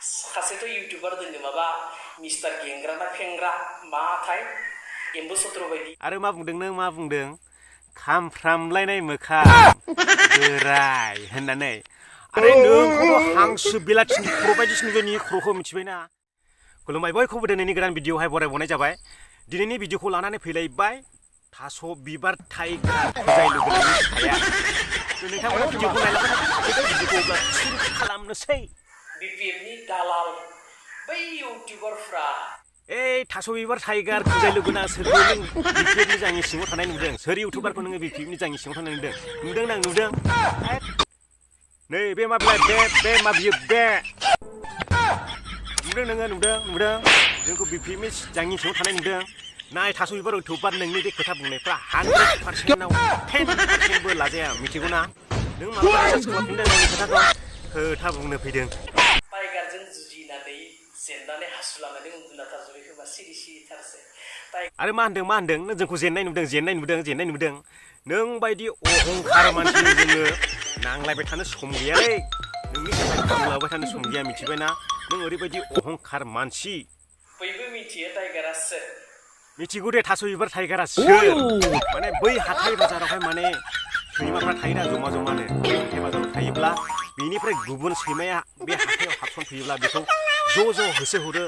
सासेथ' YouTuber दोङो माबा mister गेंग्रा ना फेंग्रा माथाय एम्बु सत्र बायदि। आरो मा बुंदों नों मा बुंदों खामफ्रामलायनाय मोखां बोराय होननानै आरे नोंखौथ' हांसो बेलाथिनि खर' बायदिसो नुबाय नि खर'खौ मिथिबायना। खुलुमबाय बयखौबो दिनैनि गोदान भिडिअ'आवहाय बरायबावनाय जाबाय। दिनैनि भिडिअ'खौ लानानै फैलायबाय थास' बिबार टाइगार खुजाय लोगोनि साया। नोंथांमोना भिडिअ'खौ नायलांबाय थादो भिडिअ'खौ अब्ला सुरु खालामनोसै। बिपिएफनि दालाल बै इउटुबारफ्रा थास' बिबार टाइगार खुजाय लोगोना सोरखौ नों बिपिएफनि जांनि सिङाव थानाय नुदों? सोर इउटुबारखौ नोङो बिपिएफनि जांनि सिङाव थानाय नुदों? नुदों ना नुदों? नै बे मा बिलाय बे मा बियो बे नुदों नोङो नुदों जोंखौ बिपिएफनि जांनि सिङाव थानाय नुदों? नाय थास' बिबार इउटुबार नोंनि बे खोथा बुंनायफ्रा 100%आव 10%बो लाजाया मिथिगौ ना? नों मालाबा रिसार्च खालामफिनदों आंनि खोथाखौ खोथा बुंनो फैदों। टाइगारजों जुजिनानै जेननानै हासुलानानै उन्दुना थाजोबाय खोमा सिरि सिरिथारसै। आरो मा होनदों नों जोंखौ जेननाय नुदों नों बायदि अहंखार मानसिजों जोङो नांलायबाय थानो सम गैयालै नोंनि थाखाय लाबाय थानो सम गैया मिथिबायना? नों ओरैबायदि अहंखार मानसि। बयबो मिथियो टाइगारा सोर। मिथिगौ दे थास' बिबार टाइगारा सोर। माने बै हाथाय बाजारावहाय माने सैमाफ्रा थायोना जमानो बै हाथाय बाजाराव थायोब्ला बेनिफ्राय गुबुन सैमाया बे हाथायाव हाबसनफैयोब्ला बेखौ ज' होसोहरो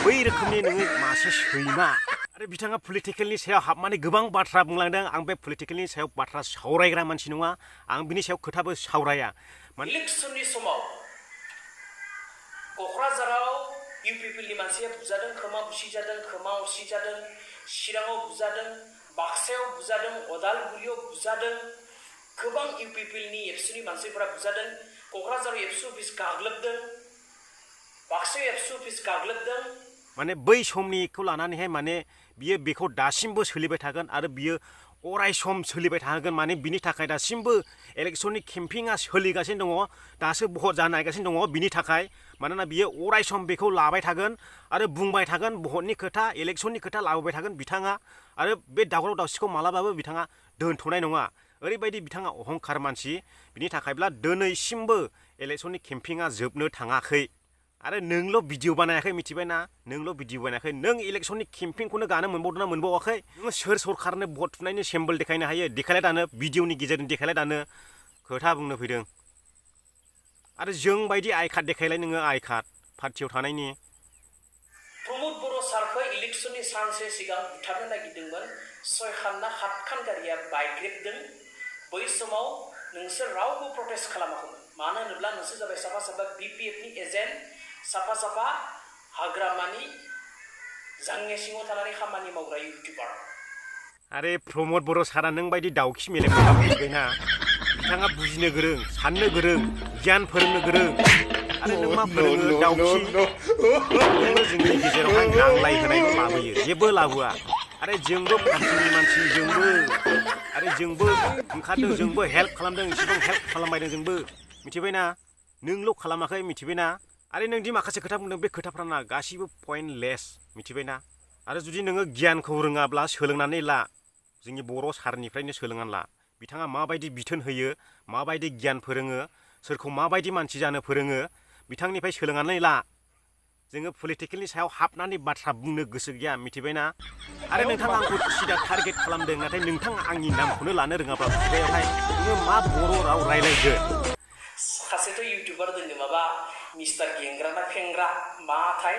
बै रोखोमनि नोङो मासे सैमा। आरो बिथाङा पलिटिकेलनि सायाव हाबनानै गोबां बाथ्रा बुंलांदों। आं बे पलिटिकेलनि सायाव बाथ्रा सावरायग्रा मानसि नङा। आं बिनि सायाव खोथाबो सावराया। इलेक्सननि समाव क'क्राझाराव इउपिपिएलनि मानसिया बुजादों, खोमा बुसिजादों, खोमा अरसिजादों, चिराङाव बुजादों, बाक्सायाव बुजादों, अदालगुरियाव बुजादों, गोबां इउपिपिएलनि एबसुनि मानसिफोरा बुजादों। क'क्राझाराव एबसु अफिस गाग्लोबदों, बाक्सायाव एबसु अफिस गाग्लोबदों। माने बै समनिखौ लानानैहाय माने बियो बेखौ दासिमबो सोलिबाय थागोन आरो बियो अराय सम सोलिबाय थागोन। माने बिनि थाखाय दासिमबो इलेक्सननि केम्पिंआ सोलिगासिनो दङ। दासो भट जानो नागिरगासिनो दङ बिनि थाखाय। मानोना बियो अराय सम बेखौ लाबाय थागोन आरो बुंबाय थागोन भटनि खोथा इलेक्सननि खोथा लाबोबाय थागोन बिथाङा। आरो बे दावराव दावसिखौ मालाबाबो बिथाङा दोनथ'नाय नङा। ओरैबायदि बिथाङा अहंखार मानसि। बिनि थाखायब्ला दिनैसिमबो इलेक्सननि केम्पिंआ जोबनो थाङाखै। आरो नोंल' भिडिअ बानायाखै मिथिबायना? नोंल' भिडिअ बानायाखै। नों इलेक्सननि केम्पिंखौनो गानो मोनबावदोंना मोनबावाखै? नोङो सोर सरकारनो भट थुनायनि सेम्बल देखायनो हायो? देखायलाय दानो भिडिअनि गेजेरजों देखायलाय दानो खोथा बुंनो फैदों। आरो जों बायदि आइ कार्ड देखायलाय नोङो आइ कार्ड पार्टियाव थानायनि। प्रमद बर' सारखौ इलेक्सननि सानसे सिगां बुथारनो नागिरदोंमोन। 6 खान ना 7 खान गारिया बायग्रेबदों। बै समाव नोंसोर रावबो प्रटेस्ट खालामाखैमोन। मानो होनोब्ला नोंसोर जाबाय साफा बिपिएफनि एजेन्ट, साफा हाग्रामानि जांनि सिङाव थानानै खामानि मावग्रा इउटुबार। आरे प्रमद बर' सारा नों बायदि दाउखि मेलेम नङा मिथिबायना? बिथाङा बुजिनो गोरों, साननो गोरों, गियान फोरोंनो गोरों। आरो नों मा फोरोङो दाउखि? नोङो जोंनि गेजेरावहाय नांलाय होनायल' लाबोयो, जेबो लाबोआ। आरो जोंबो पार्टिनि मानसि जोंबो ओंखारदों, जोंबो हेल्प खालामदों, इसेबां हेल्प खालामबायदों जोंबो मिथिबायना? नोंल' खालामाखै मिथिबायना? आरो नोंदि माखासे खोथा बुंदों बे खोथाफ्राना गासिबो पइन्टलेस मिथिबायना? आरो जुदि नोङो गियानखौ रोङाब्ला सोलोंनानै ला। जोंनि बर' सारनिफ्रायनो सोलोंनानै ला। बिथाङा माबायदि बिथोन होयो, माबायदि गियान फोरोङो, सोरखौ माबायदि मानसि जानो फोरोङो बिथांनिफ्राय सोलोंनानै ला। जोङो पलिटिकेलनि सायाव हाबनानै बाथ्रा बुंनो गोसो गैया मिथिबायना? आरो नोंथाङा आंखौ सिदा टारगेट खालामदों। नाथाय नोंथाङा आंनि नामखौनो लानो रोङाब्ला खुगायावहाय नोङो मा बर' राव रायलायगोन? सासेथ' इउटुबार दोङो माबा मिस्टार गेंग्रा ना फेंग्रा माथाय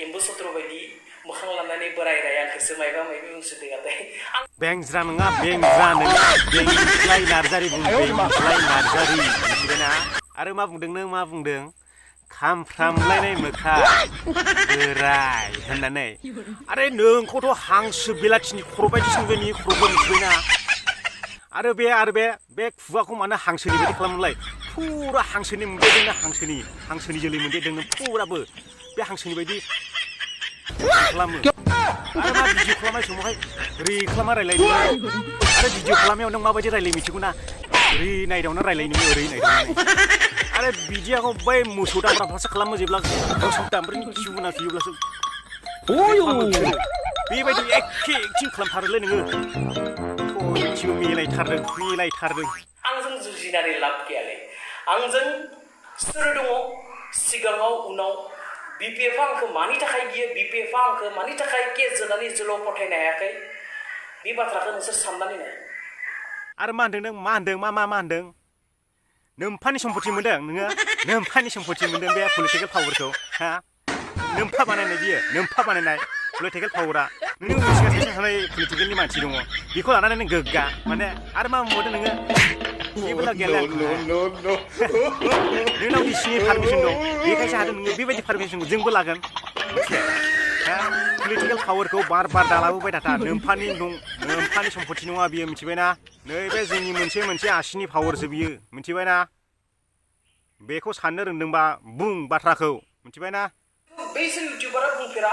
एम्बु सत्र बायदि मोखां लानानै बोरायराय आंखौसो मायबा मायबि बुंसोदोंआथाय। बेंज्रा नङा बेंज्रा नोङो बेंज्लाय नार्जारि बेंज्लाय नार्जारि मिथिबायना? आरो मा बुंदों नों मा बुंदों खामफ्रामलायनाय मोखां बोराय होननानै। आरे नोंखौथ' हांसो बेलाथिनि खर' बायदिसो नुबाय नि खर'खौ मिथिबायना? आरो बे खुगाखौ मानो हांसोनि बायदि खालामोलाय? फुरा हांसोनि मोनदेरदोंनो हांसोनि जोलै मोनदेरदोंनो फुराबो बे हांसोनि बायदि खालामो। आरो मा भिडिअ खालामनाय समावहाय ओरै खालामा रायलाय नोङो। आरो भिडिअ खालामनायाव नों माबायदि रायलाय मिथिगौ ना? ओरै नायदावना रायलाय नोङो ओरै नायदावनानै। आरो बिदियाखौ बै मोसौ दामब्राफ्रासो खालामो जेब्ला मोसौ दामब्रानि खिबु नांफैयोब्लासो बेबायदि एखे एक्टिं खालामथारोलै नोङो। मिलायथारदों। आंजों जुजिनानै लाब गैयालै। आंजों सोर दङ सिगाङाव उनाव BPF आंखौ मानि थाखाय गियो BPF आंखौ मानि थाखाय केस जोनानै जेलाव फथायनो हायाखै बे बाथ्राखौ नोंसोर साननानै नाय आरो मा होनदों नों मा होनदों मा होनदों नोम्फानि सम्पति मोनदों नोङो नोम्फानि सम्पति मोनदों बे पलिटिकेल पावारखौ हा नोम्फा बानायनाय बियो नोम्फा बानायनाय पलिटिकेल पावारा नों मिथिगा सासे सानै पलिटिकेलनि मानसि दङ बेखौ लानानै नों गोग्गा माने आरो मा बुंबावदों नोङो जेबोला गेले नोंनाव बिसिनि पारमिसन दं बेखायसो हादों नोङो बेबायदि पारमिसनखौ जोंबो लागोन पलिटिकेल पावारखौ बार दालाबोबाय थाथा नोम्फानि सम्पति नङा बियो मिथिबायना नैबे जोंनि मोनसे आसिनि पावारसो बियो मिथिबायना बेखौ साननो रोंदोंबा बुं बाथ्राखौ मिथिबायना बैसोर इउटिउबारा बुंफेरा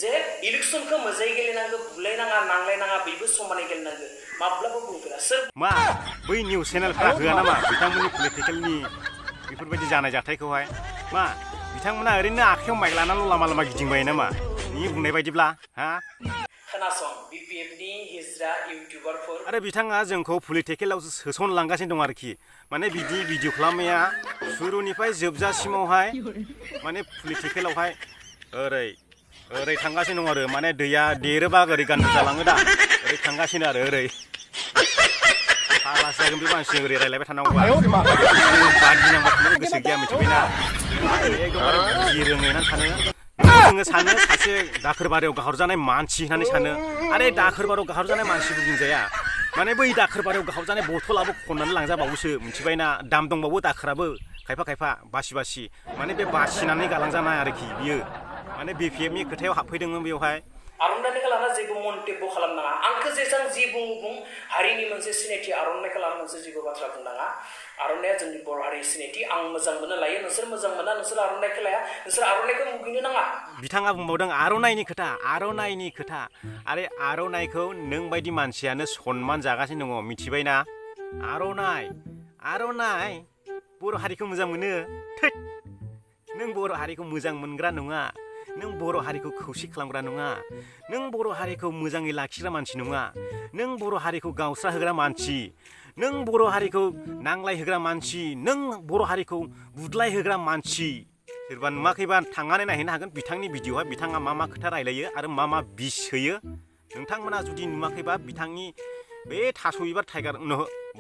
जे इलेक्सनखौ मोजाङै गेलेनांगौ बुलायनाङा नांलायनाङा बयबो समानै गेलेनांगौ माब्लाबा बुंफेरा सोर मा बै निउस चेनेलफोरा होआ नामा बिथांमोननि पलिटिकेलनि बेफोरबायदि जानाय जाथायखौहाय मा बिथांमोना ओरैनो आखायाव माइक लानानै लामा गिदिंबाय नामा नि बुंनाय बायदिब्ला हा खोनासं BPFनि हिजरा इउटिउबारफोर आरो बिथाङा जोंखौ पलिटिकेलाव सोसनलांगासिनो दं आरोखि माने बिदि भिडिअ खालामनाया शुरुनिफ्राय जोबजासिमावहाय माने पलिटिकेलावहाय ओरै थांगासिनो दं आरो माने दैया देरोबा ओरै गान्नु जालाङो दा ओरै थांगासिनो आरो ओरै फाग्लासो जागोन बे मानसिजों ओरै रायलायबाय थानांगौबा बादिनांबा थानो गोसो गैया मिथिबायना एकदमबारे बुजि रोङै होननानै सानो जोङो सानो सासे दाखोरबारियाव गाहरजानाय मानसि होननानै सानो आरे दाखोरबारियाव गाहरजानाय मानसिबो बुंजाया माने बै दाखोरबारियाव गाहरजानाय बथलाबो खननानै लांजाबावोसो मिथिबायना दाम दंबावो दाखोराबो खायफा बासि माने बे बासिनानै गालांजानाय आरोखि बियो माने BPFनि खोथायाव हाबफैदोंमोन बेवहाय आर'नाइखौ लाना जेबो मन्तब्य खालामनाङा आंखौ जेसां जि बुं हारिनि मोनसे सिनायथि आर'नाइखौ लाना नोंसोर जेबो बाथ्रा बुंनाङा आर'नाइया जोंनि बर' हारिनि सिनायथि आं मोजां मोनो लायो नोंसोर मोजां मोना नोंसोर आर'नाइखौ लाया नोंसोर आर'नाइखौ मुगैनो नाङा बिथाङा बुंबावदों आर'नाइनि खोथा आरे आर'नाइखौ नों बायदि मानसियानो सनमान जागासिनो दङ मिथिबायना आर'नाइ बर' हारिखौ मोजां मोनो थैद नों बर' हारिखौ मोजां मोनग्रा नङा नों बर' हारिखौ खौसे खालामग्रा नङा नों बर' हारिखौ मोजाङै लाखिग्रा मानसि नङा नों बर' हारिखौ गावस्रा होग्रा मानसि नों बर' हारिखौ नांलाय होग्रा मानसि नों बर' हारिखौ बुदलाय होग्रा मानसि सोरबा नुवाखैबा थांनानै नायहैनो हागोन बिथांनि भिडिअ'आव बिथाङा मा खोथा रायलायो आरो मा बिस होयो नोंथांमोना जुदि नुवाखैबा बिथांनि बे थास' बिबार टाइगार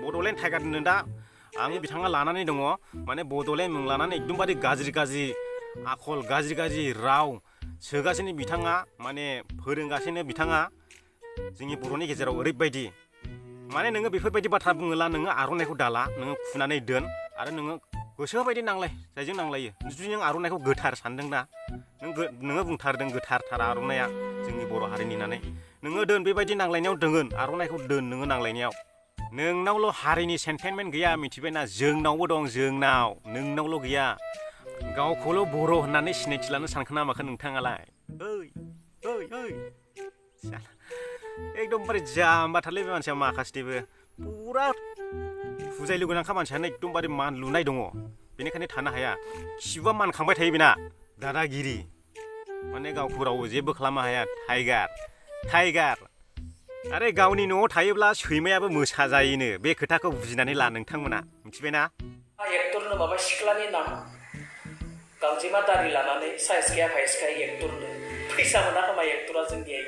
बड'लेण्ड टाइगार होनो दा आं बिथाङा लानानै दङ माने बड'लेण्ड मुं लानानै एकदमबारे गाज्रि आखल गाज्रि राव सोगासिनो बिथाङा माने फोरोंगासिनो बिथाङा जोंनि बर'नि गेजेराव ओरैबायदि माने नोङो बेफोरबायदि बाथ्रा बुङोला नोङो आर'नाइखौ दाला नोङो खुनानै दोन आरो नोङो गोसोबायदि नांलाय जायजों नांलायो जुदि नों आर'नाइखौ गोथार सानदोंना नोङो बुंथारदों गोथारथार आर'नाइया जोंनि बर' हारिनि होननानै नोङो दोन बेबायदि नांलायनायाव दोन आर'नाइखौ दोन नोङो नांलायनायाव नोंनावल' हारिनि सेन्टिमेन्ट गैया मिथिबायना जोंनावबो दं नोंनावल' गैया गावखौल' बर' होननानै सिनायथि लानो सानखोना माखो नोंथाङालाय ओइ एकदमबारे जाम्बाथारलै बे मानसिया माखासेबो पुरा फुजायलु गोनांखा मानसियानो एकदमबारे मान लुनाय दङ बेनिखायनो थानो हाया खिबुआ मानखांबाय थायो बेना दादागिरि माने गावखौ रावबो जेबो खालामनो हाया टाइगार आरे गावनि न'आव थायोब्ला सैमायाबो मोसा जायोनो बे खोथाखौ बुजिनानै ला नोंथांमोना मिथिबायना एक्टरनो माबा सिख्लानि नाम गांजेमा दारि लानानै साइज गैया भाइस गैया एक्टरनो फैसा मोना खोमा एक्टरा जोंनिया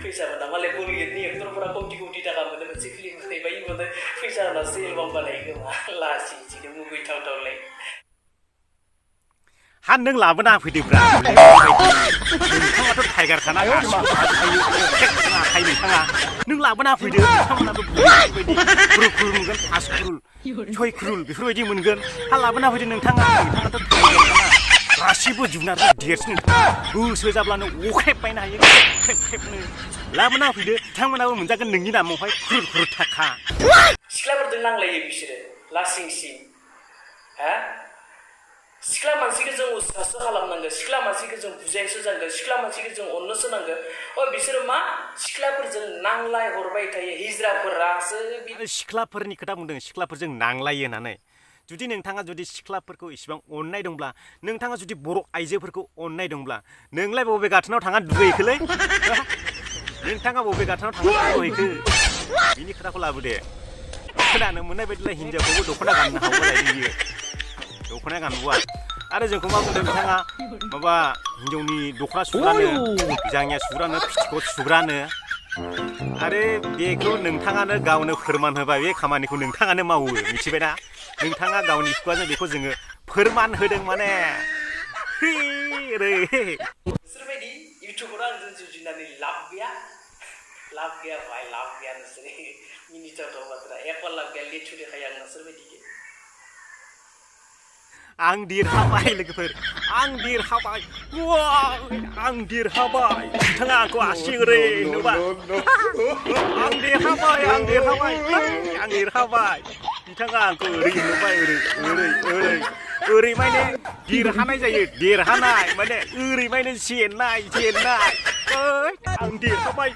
फैसा मोना मालाय बलिउडनि एक्टरफोरा कौटि थाखा मोनो मोनसे फिल्म होनायबाय मोनो फैसा होनासो एलबाम बानायो खोमा लासि जिनो मुगैथावलाय हा नों लाबोना होफैदोब्रा नोंथाङाथ' टाइगारखाना आखाइ नोंथाङा नों लाबोना होफैदो नोंथांमोनाबो बेफोरबायदि खुरुल मोनगोन 5 खुरुल 6 खुरुल बेफोरबायदि मोनगोन हा लाबोना होफैदो नोंथाङाथ' टाइगारखाना गासिबो जुनारनि देरसिन गोसो जाब्लानो अख्रेब बायनो हायो ख्रेबनो लाबोना होफैदो बिथांमोनाबो मोनजागोन नोंनि नामावहाय खुरुल थाखा सिख्लाफोरजों नांलायो बिसोरो लासिंसिं हा सिख्ला मानसिखौ जों उत्साहसो खालामनांगौ सिख्ला मानसिखौ जों बुजायसो नांगौ सिख्ला मानसिखौ जों अननोसो नांगौ बिसोरो मा सिख्लाफोरजों नांलाय हरबाय थायो हिजराफोरासो सिख्लाफोरनि खोथा बुंदों सिख्लाफोरजों नांलायो होननानै जुदि नोंथाङा इसिबां अननाय दंब्ला नोंथाङा जुदि बर' आइजोफोरखौ अननाय दंब्ला नोंलाय बबे गाथोनाव थांना दुगैहैखोलै नोंथाङा बबे गाथोनाव थांना दुगैहैखो बिनि खोथाखौ लाबोदे खोनानो मोननाय बायदिब्ला हिनजावखौबो दख'ना गाननो हागौ जायो बियो दख'ना गानबोआ आरो जोंखौ मा बुंदों बिथाङा माबा हिन्जावनि दख'ना सुग्रानो जाङिया सुग्रानो फिथिखौ सुग्रानो आरो बेखौ नोंथाङानो गावनो फोरमान होबाय बे खामानिखौ नोंथाङानो मावो मिथिबायना नोंथाङा गावनि खुगाजों बेखौ जोङो फोरमान होदों माने सोरबायदि इउटुबाव आंजों जुजिनानै लाब गैया भाइ लाब गैया नोंसोर मिनिथावथाव बाथ्रा एक लाब गैया लेथु देखायो आं नोंसोरबायदि आं देरहाबाय लोगोफोर आं देरहाबाय आं देरहाबाय बिथाङा आंखौ आसि ओरै नुबा आं देरहाबाय बिथाङा आंखौ ओरै नुबाय ओरै माने देरहानाय जायो देरहानाय माने ओरै माने जेननाय आं देरहाबाय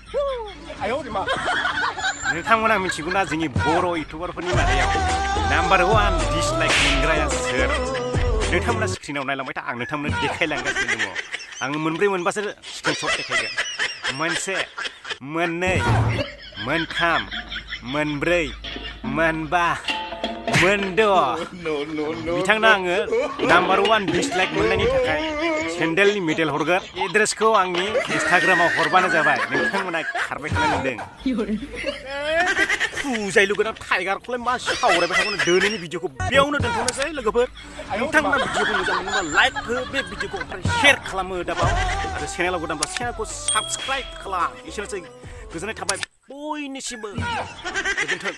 नोंथांमोना मिथिगौना जोंनि बर' इउटुबारफोरनि मादायाव नाम्बार 1 डिसलाइक मोनग्राया सोर नोंथांमोना स्क्रिनाव नायलांबाय था आं नोंथांमोननो देखायलांगासिनो दङ आङो मोनब्रै मोनबासो स्क्रिनशट देखायगोन मोनसे मोननै मोनथाम मोनब्रै मोनबा मोनद' बिथांनो आङो नाम्बार 1 डिसलाइक मोननायनि थाखाय सेन्डेलनि मेडेल हरगोन एड्रेसखौ आंनि इन्सटाग्रामाव हरबानो जाबाय नोंथांमोना खारबाय थानो नुदों फुजाय लुगोनाव टाइगारखौलाय मा सावरायबाय थागोन दिनैनि भिडिअखौ बेयावनो दोनथ'नोसै लोगोफोर नोंथांमोना भिडिअखौ मोजां मोनोबा लाइक हो बे भिडिअखौ ओमफ्राय शेयार खालामो दाबाव आरो चेनेलाव गोदानब्ला चेनेलखौ साबस्क्राइब खालाम एसेनोसै गोजोननाय थाबाय बयनिसिमबो गोजोन्थों